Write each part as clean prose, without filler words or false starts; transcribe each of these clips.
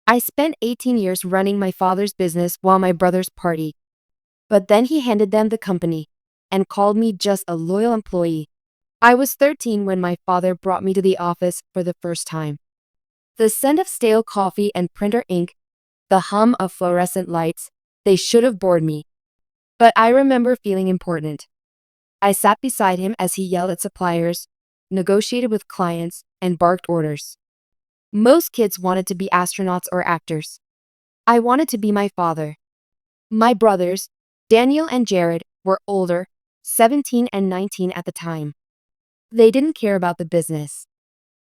I spent 18 years running my father's business while my brothers partied. But then he handed them the company and called me just a loyal employee. I was 13 when my father brought me to the office for the first time. The scent of stale coffee and printer ink, the hum of fluorescent lights, they should have bored me. But I remember feeling important. I sat beside him as he yelled at suppliers, negotiated with clients, and barked orders. Most kids wanted to be astronauts or actors. I wanted to be my father. My brothers, Daniel and Jared, were older, 17 and 19 at the time. They didn't care about the business.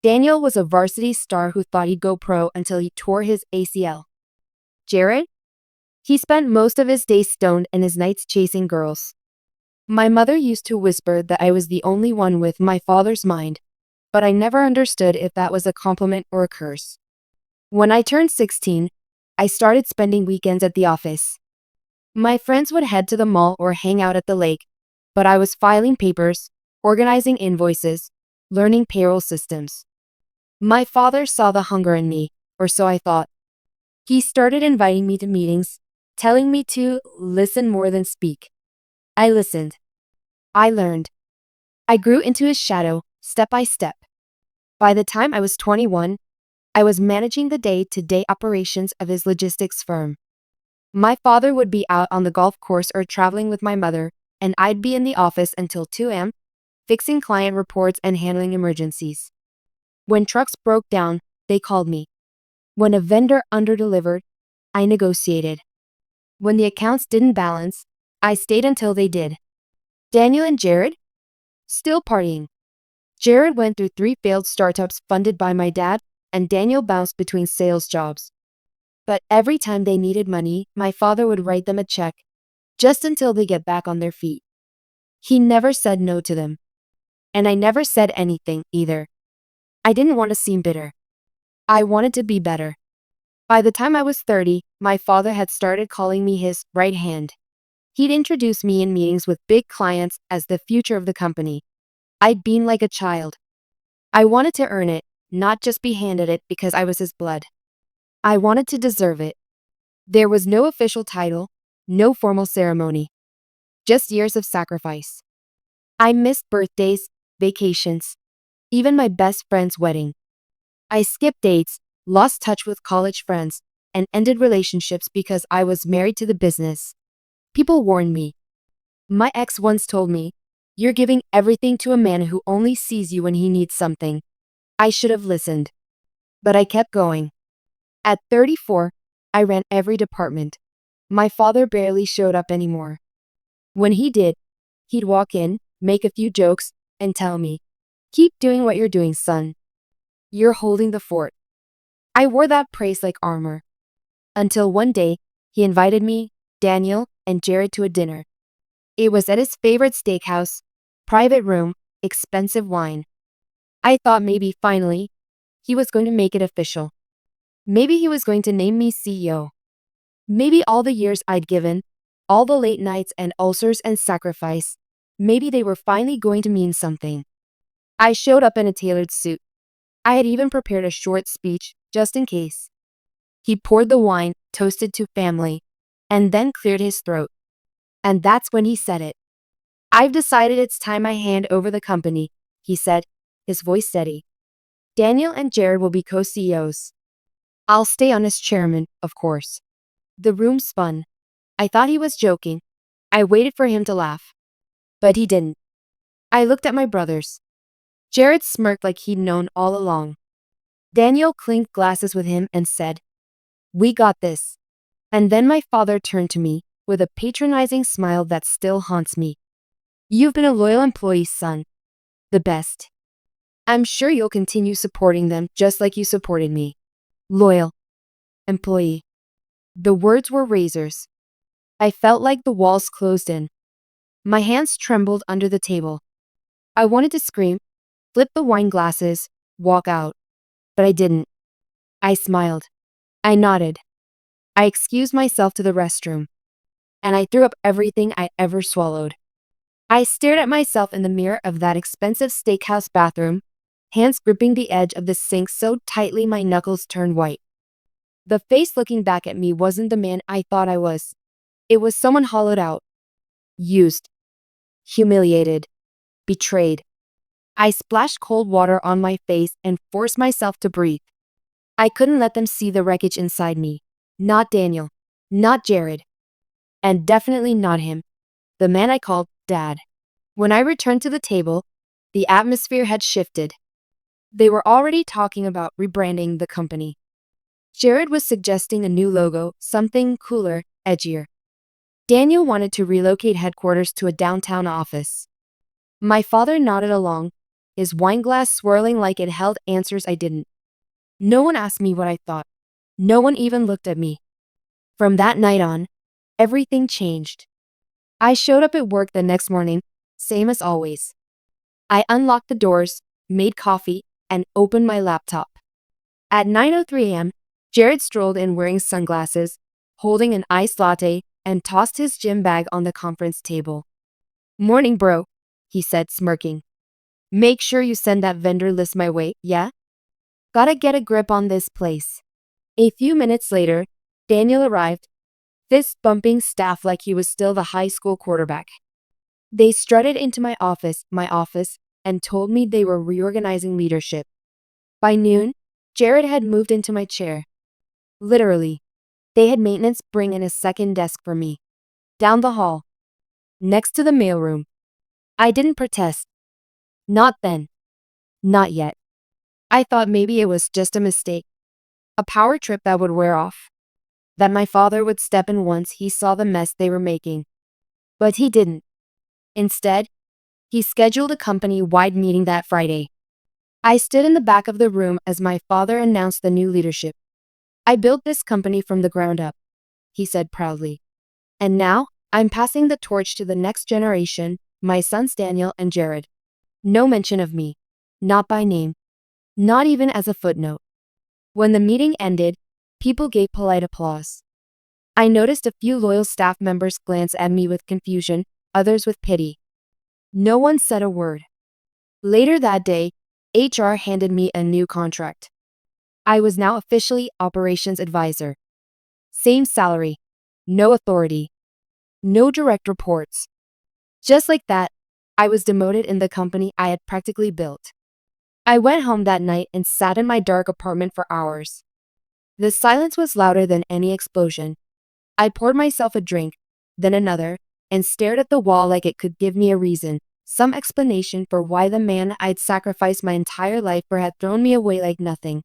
Daniel was a varsity star who thought he'd go pro until he tore his ACL. Jared? He spent most of his days stoned and his nights chasing girls. My mother used to whisper that I was the only one with my father's mind, but I never understood if that was a compliment or a curse. When I turned 16, I started spending weekends at the office. My friends would head to the mall or hang out at the lake, but I was filing papers, organizing invoices, learning payroll systems. My father saw the hunger in me, or so I thought. He started inviting me to meetings, telling me to listen more than speak. I listened. I learned. I grew into his shadow, step by step. By the time I was 21, I was managing the day-to-day operations of his logistics firm. My father would be out on the golf course or traveling with my mother, and I'd be in the office until 2 a.m., fixing client reports and handling emergencies. When trucks broke down, they called me. When a vendor underdelivered, I negotiated. When the accounts didn't balance, I stayed until they did. Daniel and Jared? Still partying. Jared went through 3 failed startups funded by my dad, and Daniel bounced between sales jobs. But every time they needed money, my father would write them a check, just until they get back on their feet. He never said no to them. And I never said anything, either. I didn't want to seem bitter. I wanted to be better. By the time I was 30, my father had started calling me his right hand. He'd introduce me in meetings with big clients as the future of the company. I'd beam like a child. I wanted to earn it, not just be handed it because I was his blood. I wanted to deserve it. There was no official title, no formal ceremony. Just years of sacrifice. I missed birthdays, vacations, even my best friend's wedding. I skipped dates, lost touch with college friends, and ended relationships because I was married to the business. People warned me. My ex once told me, "You're giving everything to a man who only sees you when he needs something." I should have listened. But I kept going. At 34, I ran every department. My father barely showed up anymore. When he did, he'd walk in, make a few jokes, and tell me, "Keep doing what you're doing, son. You're holding the fort." I wore that praise like armor. Until one day, he invited me, Daniel, and Jared to a dinner. It was at his favorite steakhouse, private room, expensive wine. I thought maybe, finally, he was going to make it official. Maybe he was going to name me CEO. Maybe all the years I'd given, all the late nights and ulcers and sacrifice, maybe they were finally going to mean something. I showed up in a tailored suit. I had even prepared a short speech, just in case. He poured the wine, toasted to family, and then cleared his throat. And that's when he said it. "I've decided it's time I hand over the company," he said, his voice steady. "Daniel and Jared will be co-CEOs. I'll stay on as chairman, of course." The room spun. I thought he was joking. I waited for him to laugh. But he didn't. I looked at my brothers. Jared smirked like he'd known all along. Daniel clinked glasses with him and said, "We got this." And then my father turned to me with a patronizing smile that still haunts me. "You've been a loyal employee, son. The best. I'm sure you'll continue supporting them just like you supported me." Loyal employee. The words were razors. I felt like the walls closed in. My hands trembled under the table. I wanted to scream, flip the wine glasses, walk out. But I didn't. I smiled. I nodded. I excused myself to the restroom. And I threw up everything I ever swallowed. I stared at myself in the mirror of that expensive steakhouse bathroom, hands gripping the edge of the sink so tightly my knuckles turned white. The face looking back at me wasn't the man I thought I was. It was someone hollowed out, used, humiliated, betrayed. I splashed cold water on my face and forced myself to breathe. I couldn't let them see the wreckage inside me. Not Daniel. Not Jared. And definitely not him, the man I called Dad. When I returned to the table, the atmosphere had shifted. They were already talking about rebranding the company. Jared was suggesting a new logo, something cooler, edgier. Daniel wanted to relocate headquarters to a downtown office. My father nodded along, his wine glass swirling like it held answers I didn't. No one asked me what I thought. No one even looked at me. From that night on, everything changed. I showed up at work the next morning, same as always. I unlocked the doors, made coffee, and opened my laptop. At 9:03 a.m., Jared strolled in wearing sunglasses, holding an iced latte, and tossed his gym bag on the conference table. "Morning, bro," he said, smirking. "Make sure you send that vendor list my way, yeah? Gotta get a grip on this place." A few minutes later, Daniel arrived, fist-bumping staff like he was still the high school quarterback. They strutted into my office, and told me they were reorganizing leadership. By noon, Jared had moved into my chair. Literally, they had maintenance bring in a second desk for me. Down the hall, next to the mailroom. I didn't protest. Not then. Not yet. I thought maybe it was just a mistake. A power trip that would wear off. That my father would step in once he saw the mess they were making. But he didn't. Instead, he scheduled a company-wide meeting that Friday. I stood in the back of the room as my father announced the new leadership. "I built this company from the ground up," he said proudly. "And now, I'm passing the torch to the next generation, my sons Daniel and Jared." No mention of me. Not by name. Not even as a footnote. When the meeting ended, people gave polite applause. I noticed a few loyal staff members glance at me with confusion, others with pity. No one said a word. Later that day, HR handed me a new contract. I was now officially operations advisor. Same salary. No authority. No direct reports. Just like that, I was demoted in the company I had practically built. I went home that night and sat in my dark apartment for hours. The silence was louder than any explosion. I poured myself a drink, then another, and stared at the wall like it could give me a reason, some explanation for why the man I'd sacrificed my entire life for had thrown me away like nothing.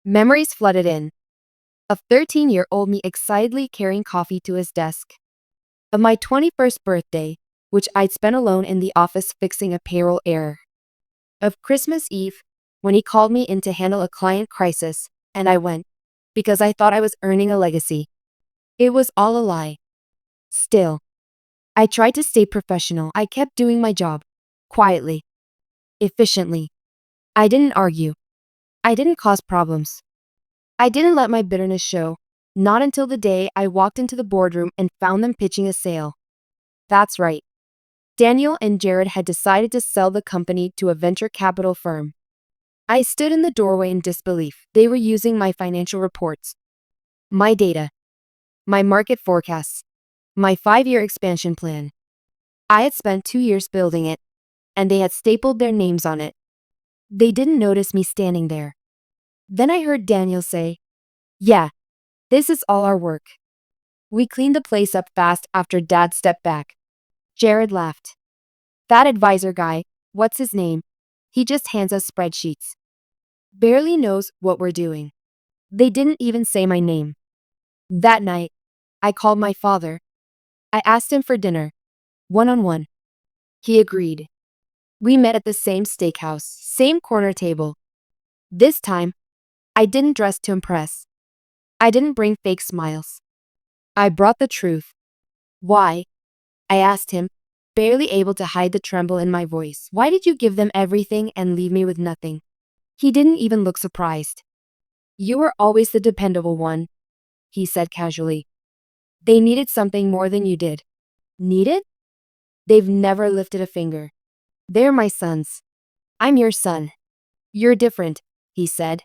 Memories flooded in. Of 13-year-old me excitedly carrying coffee to his desk. Of my 21st birthday, which I'd spent alone in the office fixing a payroll error. Of Christmas Eve, when he called me in to handle a client crisis, and I went, because I thought I was earning a legacy. It was all a lie. Still, I tried to stay professional. I kept doing my job. Quietly. Efficiently. I didn't argue. I didn't cause problems. I didn't let my bitterness show, not until the day I walked into the boardroom and found them pitching a sale. That's right. Daniel and Jared had decided to sell the company to a venture capital firm. I stood in the doorway in disbelief. They were using my financial reports, my data, my market forecasts, my 5-year expansion plan. I had spent 2 years building it, and they had stapled their names on it. They didn't notice me standing there. Then I heard Daniel say, "Yeah, this is all our work." We cleaned the place up fast after Dad stepped back. Jared laughed. "That advisor guy, what's his name? He just hands us spreadsheets. Barely knows what we're doing." They didn't even say my name. That night, I called my father. I asked him for dinner, one-on-one. He agreed. We met at the same steakhouse, same corner table. This time, I didn't dress to impress. I didn't bring fake smiles. I brought the truth. "Why?" I asked him, barely able to hide the tremble in my voice. "Why did you give them everything and leave me with nothing?" He didn't even look surprised. "You were always the dependable one," he said casually. "They needed something more than you did." Needed? They've never lifted a finger. They're my sons. I'm your son. You're different, he said.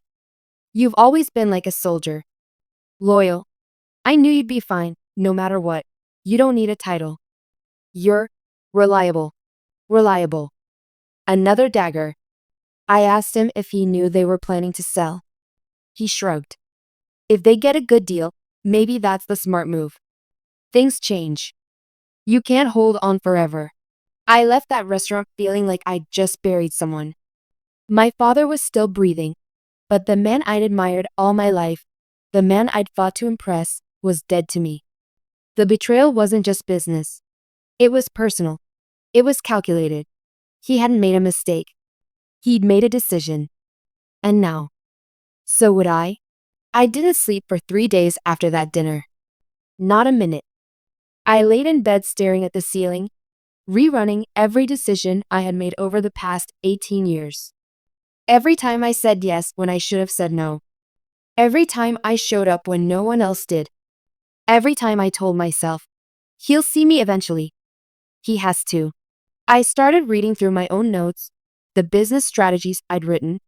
You've always been like a soldier. Loyal. I knew you'd be fine, no matter what. You don't need a title. You're reliable. Reliable. Another dagger. I asked him if he knew they were planning to sell. He shrugged. If they get a good deal, maybe that's the smart move. Things change. You can't hold on forever. I left that restaurant feeling like I'd just buried someone. My father was still breathing, but the man I'd admired all my life, the man I'd fought to impress, was dead to me. The betrayal wasn't just business. It was personal. It was calculated. He hadn't made a mistake. He'd made a decision. And now. So would I. I didn't sleep for 3 days after that dinner. Not a minute. I laid in bed staring at the ceiling, rerunning every decision I had made over the past 18 years. Every time I said yes when I should have said no. Every time I showed up when no one else did. Every time I told myself, he'll see me eventually. He has to. I started reading through my own notes, the business strategies I'd written,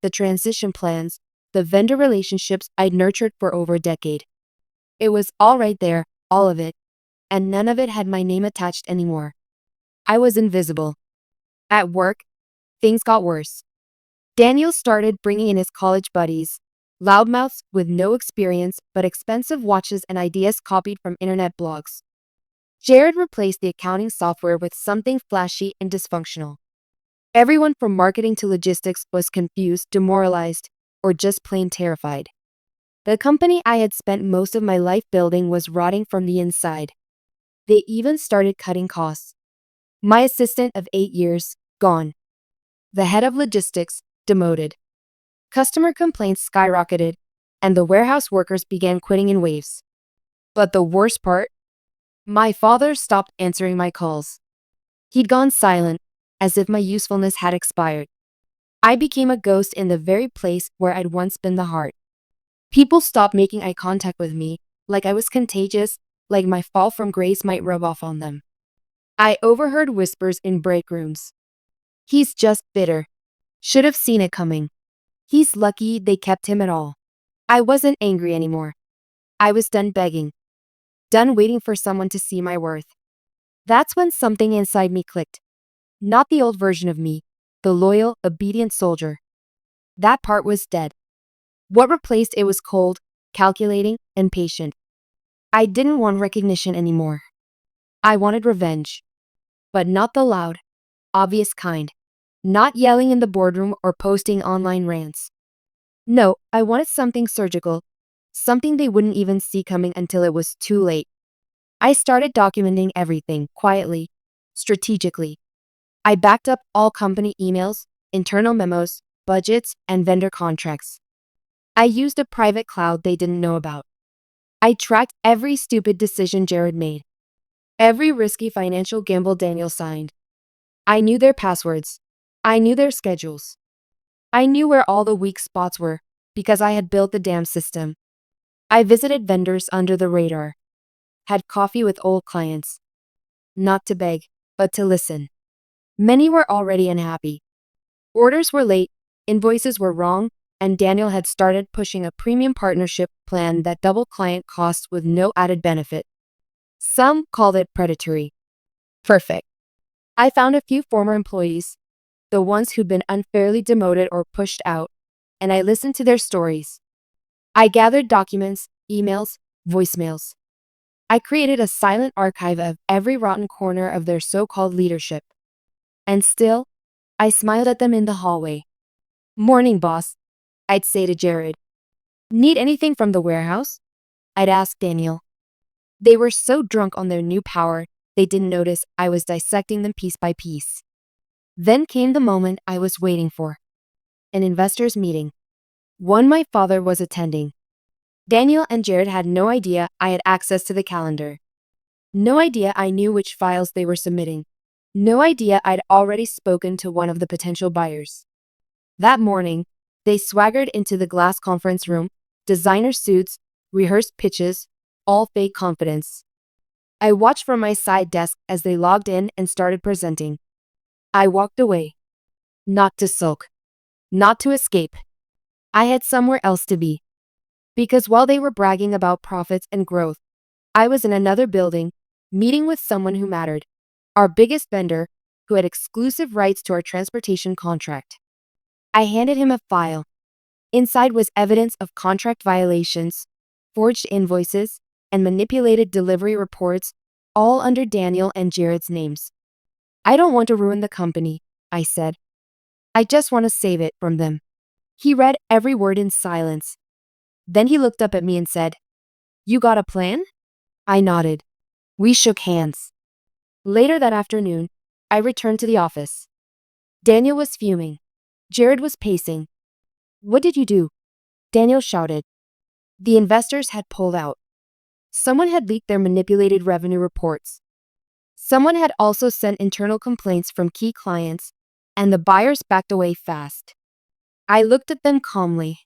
the transition plans, the vendor relationships I'd nurtured for over a decade. It was all right there, all of it, and none of it had my name attached anymore. I was invisible. At work, things got worse. Daniel started bringing in his college buddies, loudmouths with no experience but expensive watches and ideas copied from internet blogs. Jared replaced the accounting software with something flashy and dysfunctional. Everyone from marketing to logistics was confused, demoralized, or just plain terrified. The company I had spent most of my life building was rotting from the inside. They even started cutting costs. My assistant of 8 years, gone. The head of logistics, demoted. Customer complaints skyrocketed, and the warehouse workers began quitting in waves. But the worst part? My father stopped answering my calls. He'd gone silent, as if my usefulness had expired. I became a ghost in the very place where I'd once been the heart. People stopped making eye contact with me, like I was contagious, like my fall from grace might rub off on them. I overheard whispers in break rooms. He's just bitter. Should have seen it coming. He's lucky they kept him at all. I wasn't angry anymore. I was done begging. Done waiting for someone to see my worth. That's when something inside me clicked. Not the old version of me, the loyal, obedient soldier. That part was dead. What replaced it was cold, calculating, and patient. I didn't want recognition anymore. I wanted revenge. But not the loud, obvious kind. Not yelling in the boardroom or posting online rants. No, I wanted something surgical. Something they wouldn't even see coming until it was too late. I started documenting everything, quietly, strategically. I backed up all company emails, internal memos, budgets, and vendor contracts. I used a private cloud they didn't know about. I tracked every stupid decision Jared made. Every risky financial gamble Daniel signed. I knew their passwords. I knew their schedules. I knew where all the weak spots were, because I had built the damn system. I visited vendors under the radar. Had coffee with old clients. Not to beg, but to listen. Many were already unhappy. Orders were late, invoices were wrong, and Daniel had started pushing a premium partnership plan that doubled client costs with no added benefit. Some called it predatory. Perfect. I found a few former employees, the ones who'd been unfairly demoted or pushed out, and I listened to their stories. I gathered documents, emails, voicemails. I created a silent archive of every rotten corner of their so-called leadership. And still, I smiled at them in the hallway. "Morning, boss," I'd say to Jared. "Need anything from the warehouse?" I'd ask Daniel. They were so drunk on their new power, they didn't notice I was dissecting them piece by piece. Then came the moment I was waiting for. An investors' meeting. One my father was attending. Daniel and Jared had no idea I had access to the calendar. No idea I knew which files they were submitting. No idea I'd already spoken to one of the potential buyers. That morning, they swaggered into the glass conference room, designer suits, rehearsed pitches, all fake confidence. I watched from my side desk as they logged in and started presenting. I walked away. Not to sulk. Not to escape. I had somewhere else to be. Because while they were bragging about profits and growth, I was in another building, meeting with someone who mattered, our biggest vendor, who had exclusive rights to our transportation contract. I handed him a file. Inside was evidence of contract violations, forged invoices, and manipulated delivery reports, all under Daniel and Jared's names. I don't want to ruin the company, I said. I just want to save it from them. He read every word in silence. Then he looked up at me and said, "You got a plan?" I nodded. We shook hands. Later that afternoon, I returned to the office. Daniel was fuming. Jared was pacing. "What did you do?" Daniel shouted. The investors had pulled out. Someone had leaked their manipulated revenue reports. Someone had also sent internal complaints from key clients, and the buyers backed away fast. I looked at them calmly.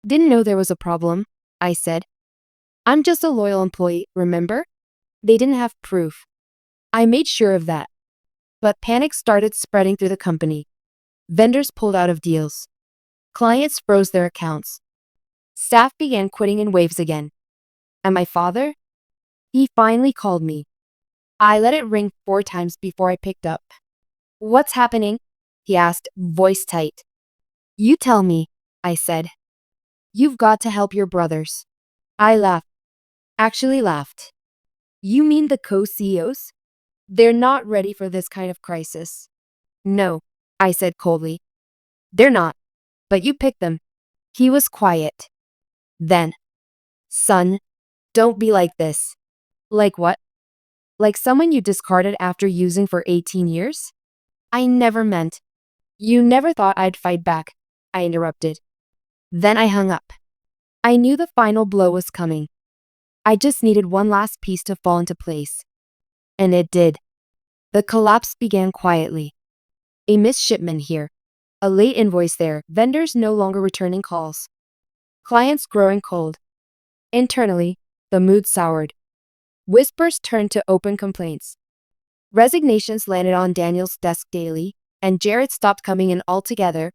"Didn't know there was a problem," I said. "I'm just a loyal employee, remember?" They didn't have proof. I made sure of that. But panic started spreading through the company. Vendors pulled out of deals. Clients froze their accounts. Staff began quitting in waves again. And my father? He finally called me. I let it ring 4 times before I picked up. "What's happening?" he asked, voice tight. "You tell me," I said. "You've got to help your brothers." I laughed. Actually laughed. "You mean the co-CEOs? They're not ready for this kind of crisis." "No," I said coldly. "They're not. But you picked them." He was quiet. Then, "Son, don't be like this." "Like what?" "Like someone you discarded after using for 18 years? I never meant." "You never thought I'd fight back," I interrupted. Then I hung up. I knew the final blow was coming. I just needed one last piece to fall into place. And it did. The collapse began quietly. A missed shipment here. A late invoice there. Vendors no longer returning calls. Clients growing cold. Internally, the mood soured. Whispers turned to open complaints. Resignations landed on Daniel's desk daily, and Jared stopped coming in altogether,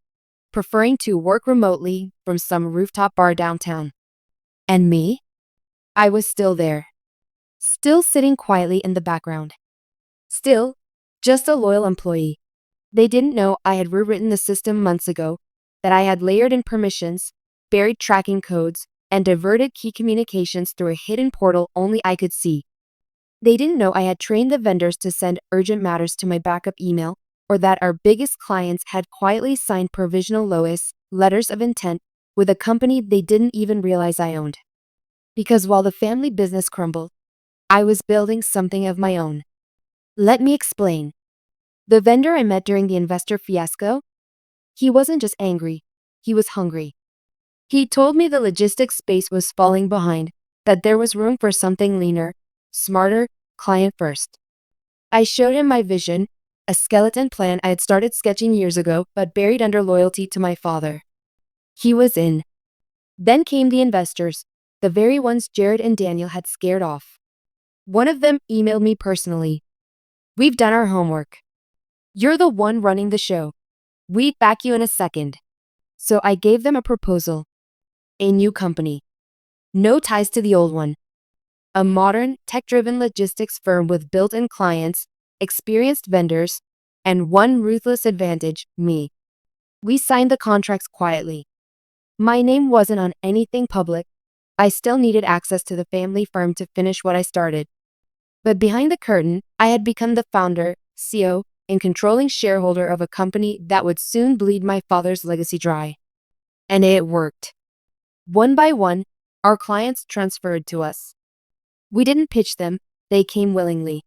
preferring to work remotely from some rooftop bar downtown. And me? I was still there. Still sitting quietly in the background. Still, just a loyal employee. They didn't know I had rewritten the system months ago, that I had layered in permissions, buried tracking codes, and diverted key communications through a hidden portal only I could see. They didn't know I had trained the vendors to send urgent matters to my backup email, or that our biggest clients had quietly signed provisional LOIs, letters of intent, with a company they didn't even realize I owned. Because while the family business crumbled, I was building something of my own. Let me explain. The vendor I met during the investor fiasco, he wasn't just angry, he was hungry. He told me the logistics space was falling behind, that there was room for something leaner, smarter, client first. I showed him my vision, a skeleton plan I had started sketching years ago but buried under loyalty to my father. He was in. Then came the investors, the very ones Jared and Daniel had scared off. One of them emailed me personally. "We've done our homework. You're the one running the show. We'd back you in a second." So I gave them a proposal. A new company. No ties to the old one. A modern, tech-driven logistics firm with built-in clients, experienced vendors, and one ruthless advantage, me. We signed the contracts quietly. My name wasn't on anything public. I still needed access to the family firm to finish what I started. But behind the curtain, I had become the founder, CEO, and controlling shareholder of a company that would soon bleed my father's legacy dry. And it worked. One by one, our clients transferred to us. We didn't pitch them, they came willingly.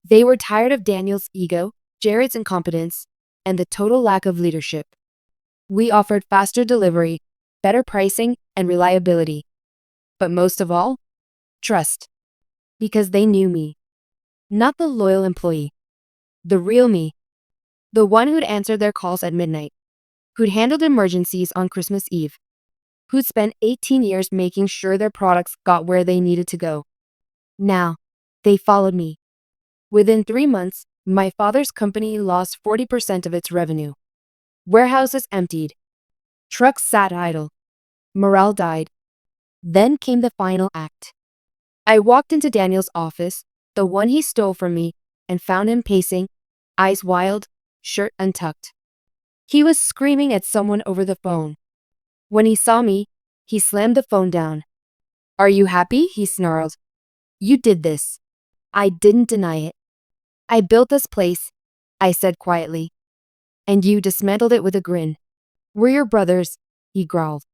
They were tired of Daniel's ego, Jared's incompetence, and the total lack of leadership. We offered faster delivery, better pricing, and reliability. But most of all, trust. Because they knew me. Not the loyal employee. The real me. The one who'd answered their calls at midnight. Who'd handled emergencies on Christmas Eve. Who'd spent 18 years making sure their products got where they needed to go. Now, they followed me. Within 3 months, my father's company lost 40% of its revenue. Warehouses emptied. Trucks sat idle. Morale died. Then came the final act. I walked into Daniel's office, the one he stole from me, and found him pacing, eyes wild, shirt untucked. He was screaming at someone over the phone. When he saw me, he slammed the phone down. "Are you happy?" he snarled. "You did this." I didn't deny it. "I built this place," I said quietly. "And you dismantled it with a grin. We're your brothers," he growled.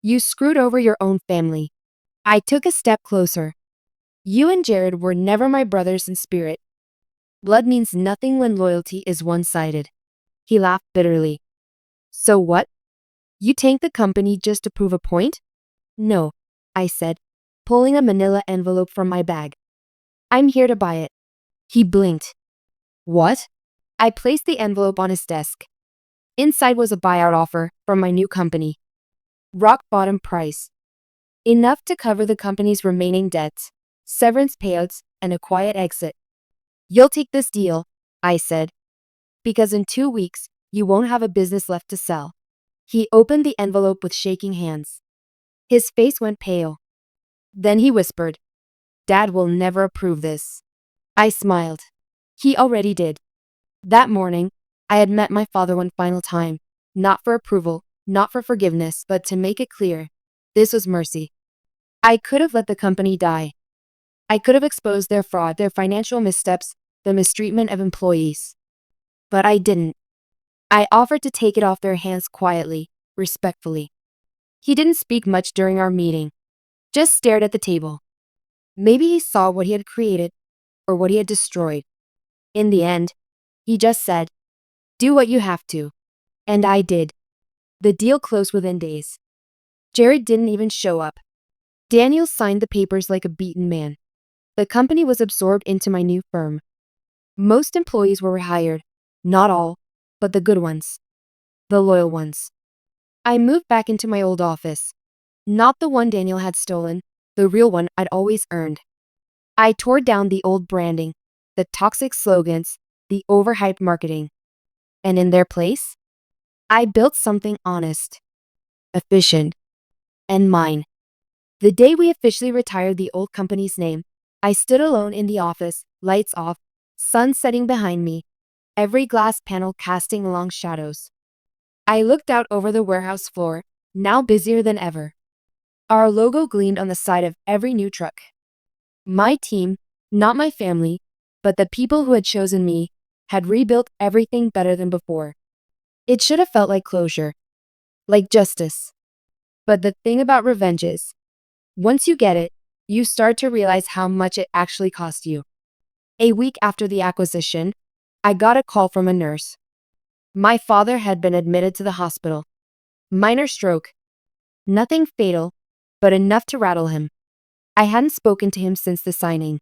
"You screwed over your own family." I took a step closer. "You and Jared were never my brothers in spirit. Blood means nothing when loyalty is one-sided." He laughed bitterly. "So what? You tanked the company just to prove a point?" "No," I said, pulling a manila envelope from my bag. "I'm here to buy it." He blinked. "What?" I placed the envelope on his desk. Inside was a buyout offer from my new company. Rock bottom price. Enough to cover the company's remaining debts, severance payouts, and a quiet exit. "You'll take this deal," I said, "because in 2 weeks, you won't have a business left to sell." He opened the envelope with shaking hands. His face went pale. Then he whispered, "Dad will never approve this." I smiled. He already did. That morning, I had met my father one final time, not for approval, not for forgiveness, but to make it clear. This was mercy. I could have let the company die. I could have exposed their fraud, their financial missteps, the mistreatment of employees. But I didn't. I offered to take it off their hands quietly, respectfully. He didn't speak much during our meeting, just stared at the table. Maybe he saw what he had created, or what he had destroyed. In the end, he just said, "Do what you have to." And I did. The deal closed within days. Jared didn't even show up. Daniel signed the papers like a beaten man. The company was absorbed into my new firm. Most employees were rehired. Not all, but the good ones. The loyal ones. I moved back into my old office. Not the one Daniel had stolen, the real one I'd always earned. I tore down the old branding, the toxic slogans, the overhyped marketing. And in their place, I built something honest, efficient, and mine. The day we officially retired the old company's name, I stood alone in the office, lights off, sun setting behind me, every glass panel casting long shadows. I looked out over the warehouse floor, now busier than ever. Our logo gleamed on the side of every new truck. My team, not my family, but the people who had chosen me, had rebuilt everything better than before. It should have felt like closure, like justice. But the thing about revenge is, once you get it, you start to realize how much it actually cost you. A week after the acquisition, I got a call from a nurse. My father had been admitted to the hospital. Minor stroke. Nothing fatal, but enough to rattle him. I hadn't spoken to him since the signing.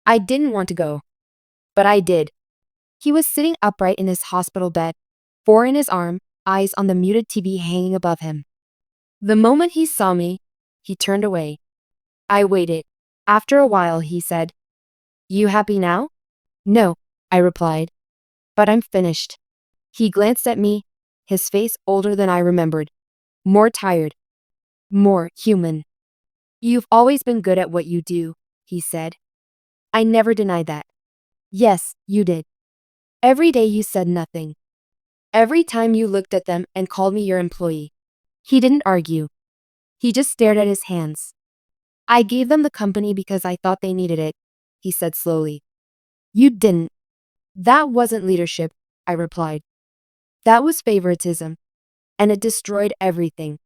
I didn't want to go, but I did. He was sitting upright in his hospital bed, four in his arm, eyes on the muted TV hanging above him. The moment he saw me, he turned away. I waited. After a while, he said, "You happy now?" "No," I replied, "but I'm finished." He glanced at me, his face older than I remembered, more tired, more human. "You've always been good at what you do," he said. I never denied that. "Yes, you did. Every day you said nothing. Every time you looked at them and called me your employee." He didn't argue. He just stared at his hands. "I gave them the company because I thought they needed it," he said slowly. "You didn't." "That wasn't leadership," I replied. "That was favoritism. And it destroyed everything."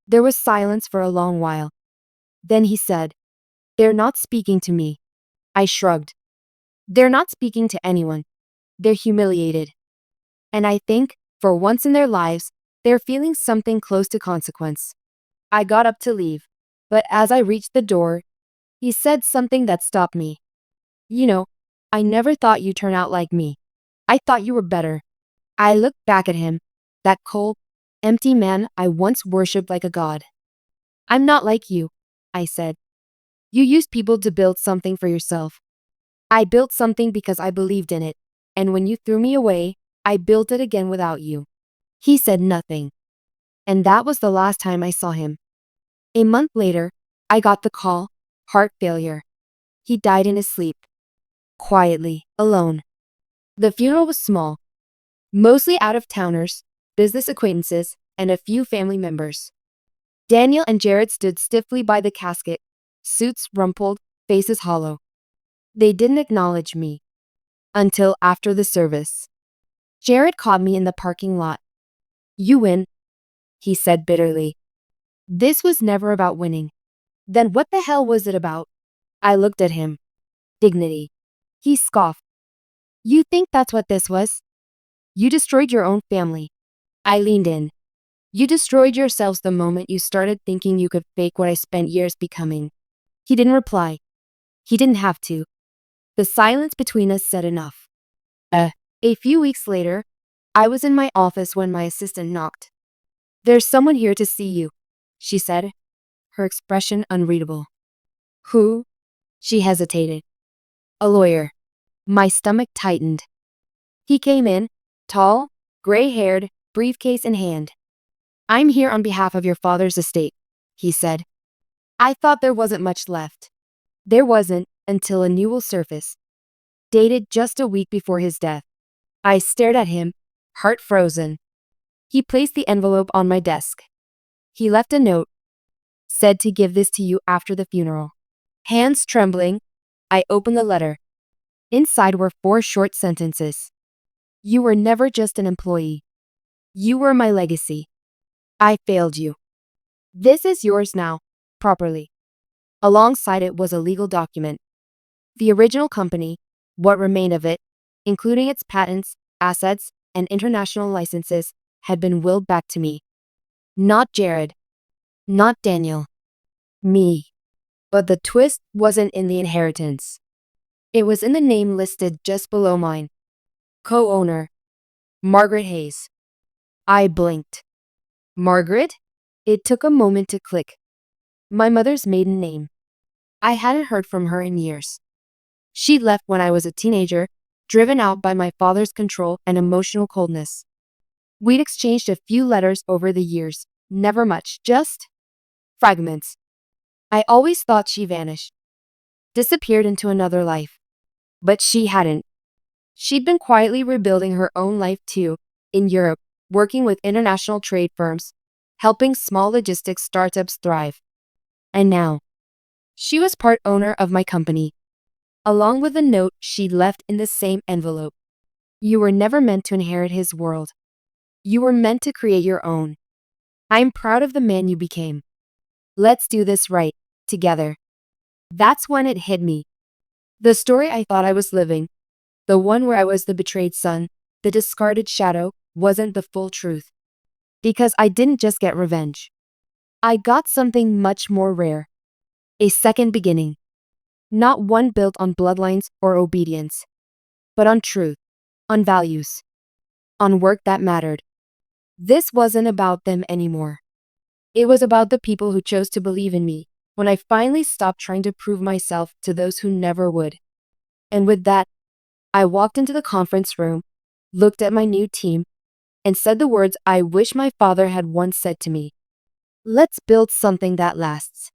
There was silence for a long while. Then he said, "They're not speaking to me." I shrugged. "They're not speaking to anyone. They're humiliated. And I think, for once in their lives, they're feeling something close to consequence." I got up to leave, but as I reached the door, he said something that stopped me. "You know, I never thought you'd turn out like me. I thought you were better." I looked back at him, that cold, empty man I once worshipped like a god. "I'm not like you," I said. "You used people to build something for yourself. I built something because I believed in it, and when you threw me away, I built it again without you." He said nothing. And that was the last time I saw him. A month later, I got the call. Heart failure. He died in his sleep. Quietly, alone. The funeral was small. Mostly out-of-towners, business acquaintances, and a few family members. Daniel and Jared stood stiffly by the casket, suits rumpled, faces hollow. They didn't acknowledge me. Until after the service. Jared caught me in the parking lot. "You win," he said bitterly. This was never about winning. Then what the hell was it about? I looked at him. Dignity. He scoffed. "You think that's what this was? You destroyed your own family." I leaned in. "You destroyed yourselves the moment you started thinking you could fake what I spent years becoming." He didn't reply. He didn't have to. The silence between us said enough. A few weeks later, I was in my office when my assistant knocked. "There's someone here to see you," she said, her expression unreadable. "Who?" She hesitated. "A lawyer." My stomach tightened. He came in, tall, gray-haired, briefcase in hand. "I'm here on behalf of your father's estate," he said. I thought there wasn't much left. There wasn't until a new will surface, dated just a week before his death. I stared at him, heart frozen. He placed the envelope on my desk. He left a note. Said to give this to you after the funeral. Hands trembling, I opened the letter. Inside were 4 short sentences. "You were never just an employee. You were my legacy. I failed you. This is yours now, properly." Alongside it was a legal document. The original company, what remained of it, including its patents, assets, and international licenses, had been willed back to me. Not Jared. Not Daniel. Me. But the twist wasn't in the inheritance. It was in the name listed just below mine. Co-owner. Margaret Hayes. I blinked. Margaret? It took a moment to click. My mother's maiden name. I hadn't heard from her in years. She'd left when I was a teenager, driven out by my father's control and emotional coldness. We'd exchanged a few letters over the years, never much, just fragments. I always thought she vanished, disappeared into another life. But she hadn't. She'd been quietly rebuilding her own life too, in Europe, working with international trade firms, helping small logistics startups thrive. And now, she was part owner of my company, along with a note she'd left in the same envelope. "You were never meant to inherit his world. You were meant to create your own. I'm proud of the man you became. Let's do this right, together." That's when it hit me. The story I thought I was living, the one where I was the betrayed son, the discarded shadow, wasn't the full truth. Because I didn't just get revenge. I got something much more rare. A second beginning. Not one built on bloodlines or obedience, but on truth, on values, on work that mattered. This wasn't about them anymore. It was about the people who chose to believe in me when I finally stopped trying to prove myself to those who never would. And with that, I walked into the conference room, looked at my new team, and said the words I wish my father had once said to me. Let's build something that lasts.